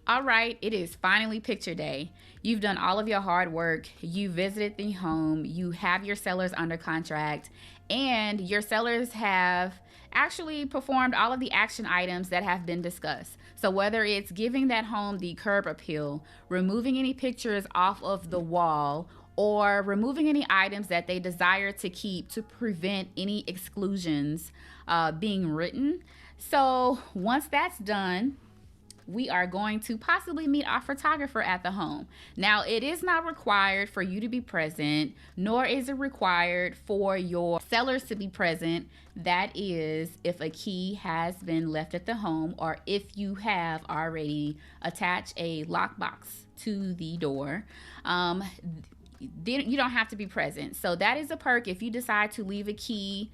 All right, it is finally picture day. You've done all of your hard work. You visited the home. You have your sellers under contract, and your sellers have actually performed all of the action items that have been discussed. So, whether it's giving that home the curb appeal, removing any pictures off of the wall, or removing any items that they desire to keep to prevent any exclusions being written. So, once that's done, we are going to possibly meet our photographer at the home. Now, it is not required for you to be present, nor is it required for your sellers to be present. That is, if a key has been left at the home or if you have already attached a lockbox to the door. You don't have to be present. So that is a perk if you decide to leave a key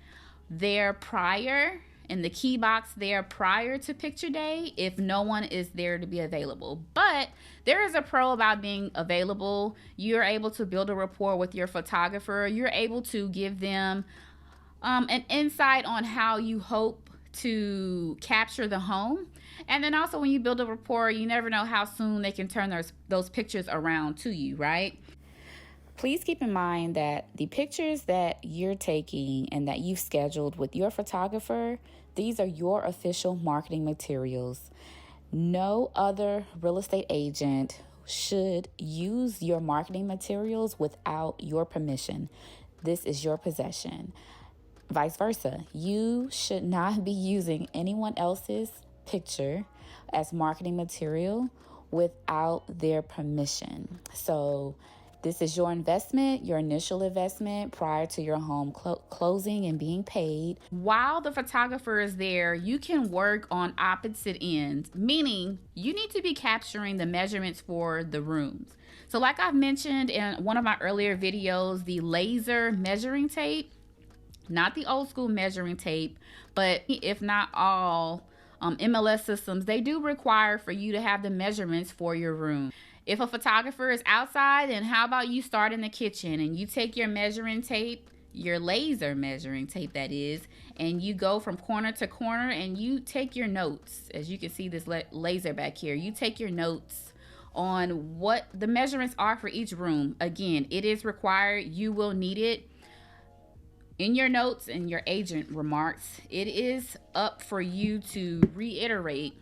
there prior, in the key box there prior to picture day, if no one is there to be available. But there is a pro about being available. You're able to build a rapport with your photographer. You're able to give them an insight on how you hope to capture the home. And then also, when you build a rapport, you never know how soon they can turn those pictures around to you, right? Please keep in mind that the pictures that you're taking and that you've scheduled with your photographer, these are your official marketing materials. No other real estate agent should use your marketing materials without your permission. This is your possession. Vice versa, you should not be using anyone else's picture as marketing material without their permission. So this is your investment, your initial investment prior to your home closing and being paid. While the photographer is there, you can work on opposite ends, meaning you need to be capturing the measurements for the rooms. So like I've mentioned in one of my earlier videos, the laser measuring tape, not the old school measuring tape, but if not all MLS systems, they do require for you to have the measurements for your room. If a photographer is outside, then how about you start in the kitchen and you take your measuring tape, your laser measuring tape that is, and you go from corner to corner and you take your notes. As you can see this laser back here, you take your notes on what the measurements are for each room. Again, it is required. You will need it in your notes and your agent remarks. It is up for you to reiterate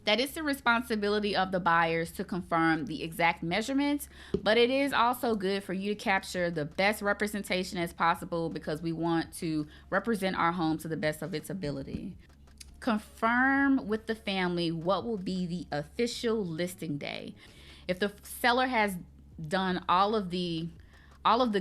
that it's the responsibility of the buyers to confirm the exact measurements, but it is also good for you to capture the best representation as possible because we want to represent our home to the best of its ability. Confirm with the family what will be the official listing day. If the seller has done all of the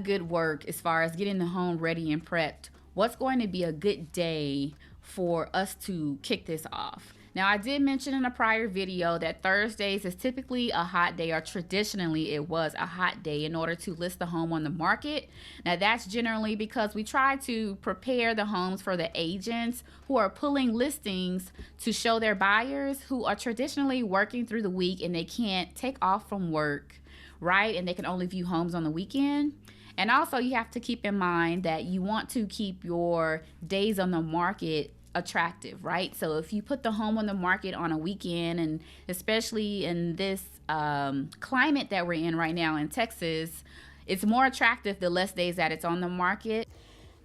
good work as far as getting the home ready and prepped, what's going to be a good day for us to kick this off? Now, I did mention in a prior video that Thursdays is typically a hot day, or traditionally it was a hot day in order to list the home on the market. Now, that's generally because we try to prepare the homes for the agents who are pulling listings to show their buyers who are traditionally working through the week and they can't take off from work, right? And they can only view homes on the weekend. And also, you have to keep in mind that you want to keep your days on the market attractive, right? So if you put the home on the market on a weekend, and especially in this climate that we're in right now in Texas, it's more attractive the less days that it's on the market.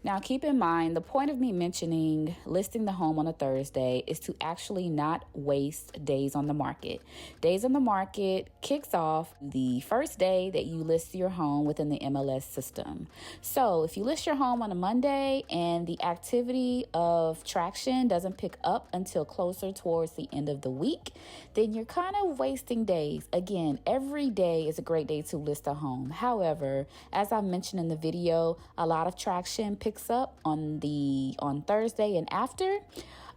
Now, keep in mind, the point of me mentioning listing the home on a Thursday is to actually not waste days on the market. Days on the market kicks off the first day that you list your home within the MLS system. So if you list your home on a Monday and the activity of traction doesn't pick up until closer towards the end of the week, then you're kind of wasting days. Again, every day is a great day to list a home. However, as I mentioned in the video, a lot of traction picks up on Thursday and after.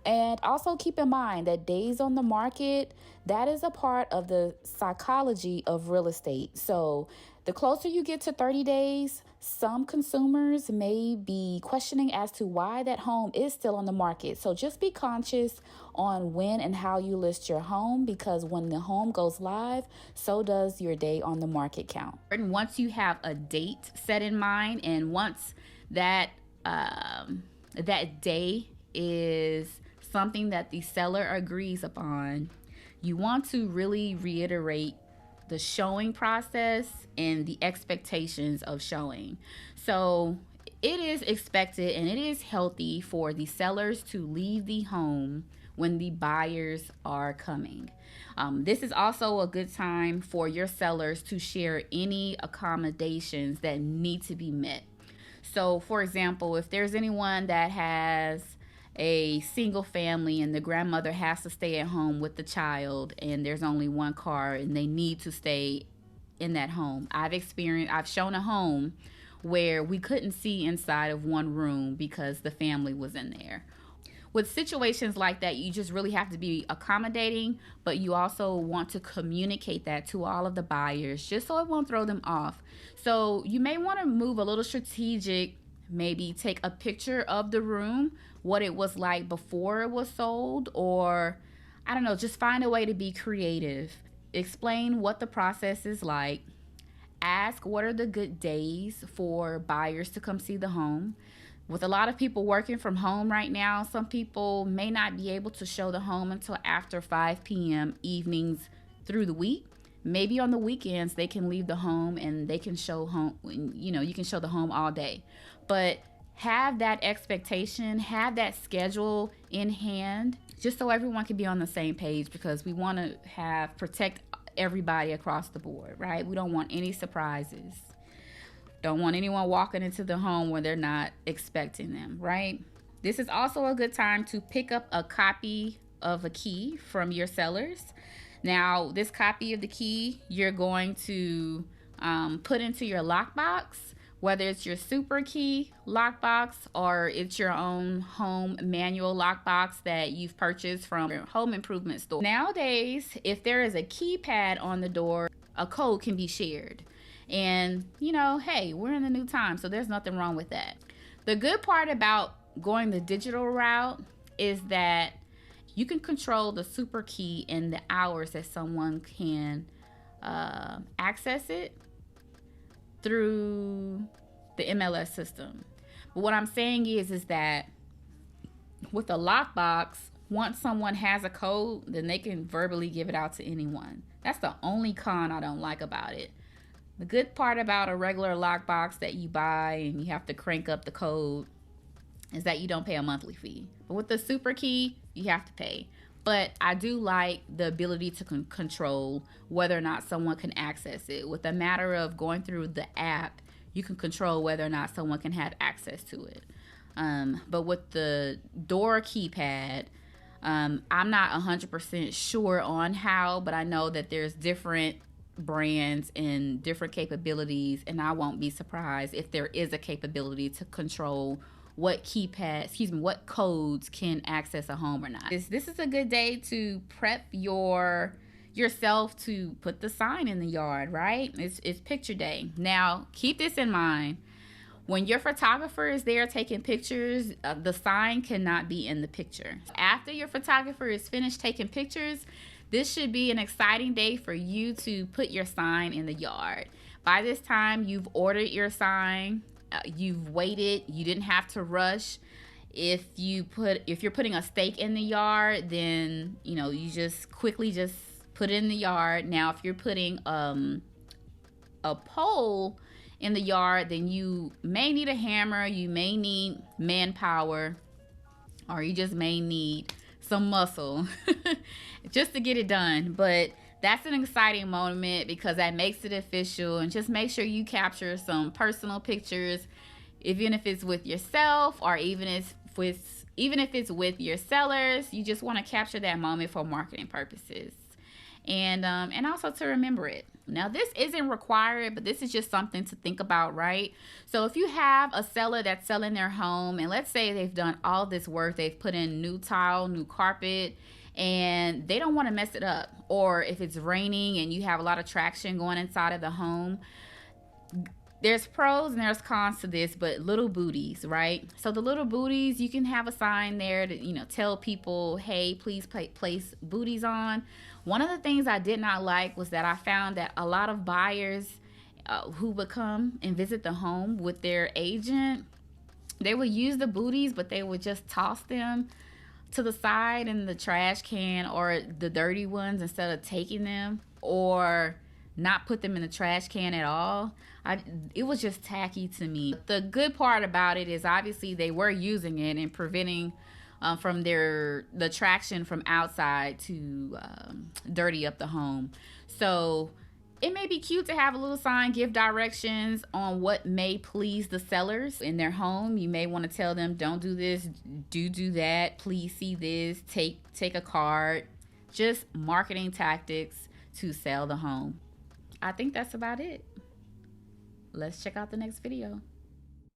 And also keep in mind that days on the market, that is a part of the psychology of real estate. So the closer you get to 30 days, some consumers may be questioning as to why that home is still on the market. So just be conscious on when and how you list your home, because when the home goes live, so does your day on the market count. And once you have a date set in mind, and once that day is something that the seller agrees upon, you want to really reiterate the showing process and the expectations of showing. So it is expected and it is healthy for the sellers to leave the home when the buyers are coming. This is also a good time for your sellers to share any accommodations that need to be met. So, for example, if there's anyone that has a single family and the grandmother has to stay at home with the child and there's only one car and they need to stay in that home. I've shown a home where we couldn't see inside of one room because the family was in there. With situations like that, you just really have to be accommodating, but you also want to communicate that to all of the buyers just so it won't throw them off. So you may want to move a little strategic, maybe take a picture of the room, what it was like before it was sold, or I don't know, just find a way to be creative. Explain what the process is like. Ask what are the good days for buyers to come see the home. With a lot of people working from home right now, some people may not be able to show the home until after 5 p.m. evenings through the week. Maybe on the weekends they can leave the home and they can show home, you can show the home all day. But have that expectation, have that schedule in hand, just so everyone can be on the same page, because we want to protect everybody across the board, right? We don't want any surprises. Don't want anyone walking into the home where they're not expecting them, right? This is also a good time to pick up a copy of a key from your sellers. Now, this copy of the key you're going to put into your lockbox, whether it's your super key lockbox or it's your own home manual lockbox that you've purchased from your home improvement store. Nowadays, if there is a keypad on the door, a code can be shared. And, hey, we're in the new time, so there's nothing wrong with that. The good part about going the digital route is that you can control the super key and the hours that someone can access it through the MLS system. But what I'm saying is that with a lockbox, once someone has a code, then they can verbally give it out to anyone. That's the only con I don't like about it. The good part about a regular lockbox that you buy and you have to crank up the code is that you don't pay a monthly fee. But with the super key, you have to pay. But I do like the ability to control whether or not someone can access it. With a matter of going through the app, you can control whether or not someone can have access to it. But with the door keypad, I'm not 100% sure on how, but I know that there's different brands and different capabilities, and I won't be surprised if there is a capability to control what codes can access a home or not. This is a good day to prep yourself to put the sign in the yard, right? It's picture day. Now, keep this in mind. When your photographer is there taking pictures, the sign cannot be in the picture. After your photographer is finished taking pictures, this should be an exciting day for you to put your sign in the yard. By this time, you've ordered your sign, you've waited, you didn't have to rush. If you're putting a stake in the yard, then you just quickly put it in the yard. Now, if you're putting a pole in the yard, then you may need a hammer, you may need manpower, or you just may need some muscle just to get it done. But that's an exciting moment because that makes it official. And just make sure you capture some personal pictures, even if it's with yourself or even if it's with your sellers. You just want to capture that moment for marketing purposes, and also to remember it. Now, this isn't required, but this is just something to think about, right? So if you have a seller that's selling their home, and let's say they've done all this work, they've put in new tile, new carpet, and they don't want to mess it up. Or if it's raining and you have a lot of traction going inside of the home, there's pros and there's cons to this, but little booties, right? So the little booties, you can have a sign there to, tell people, hey, please place booties on. One of the things I did not like was that I found that a lot of buyers who would come and visit the home with their agent, they would use the booties, but they would just toss them to the side in the trash can, or the dirty ones, instead of taking them, or not put them in the trash can at all. It was just tacky to me. The good part about it is obviously they were using it and preventing from the traction from outside to dirty up the home. So it may be cute to have a little sign, give directions on what may please the sellers in their home. You may want to tell them, don't do this, do that, please see this, take a card. Just marketing tactics to sell the home. I think that's about it. Let's check out the next video.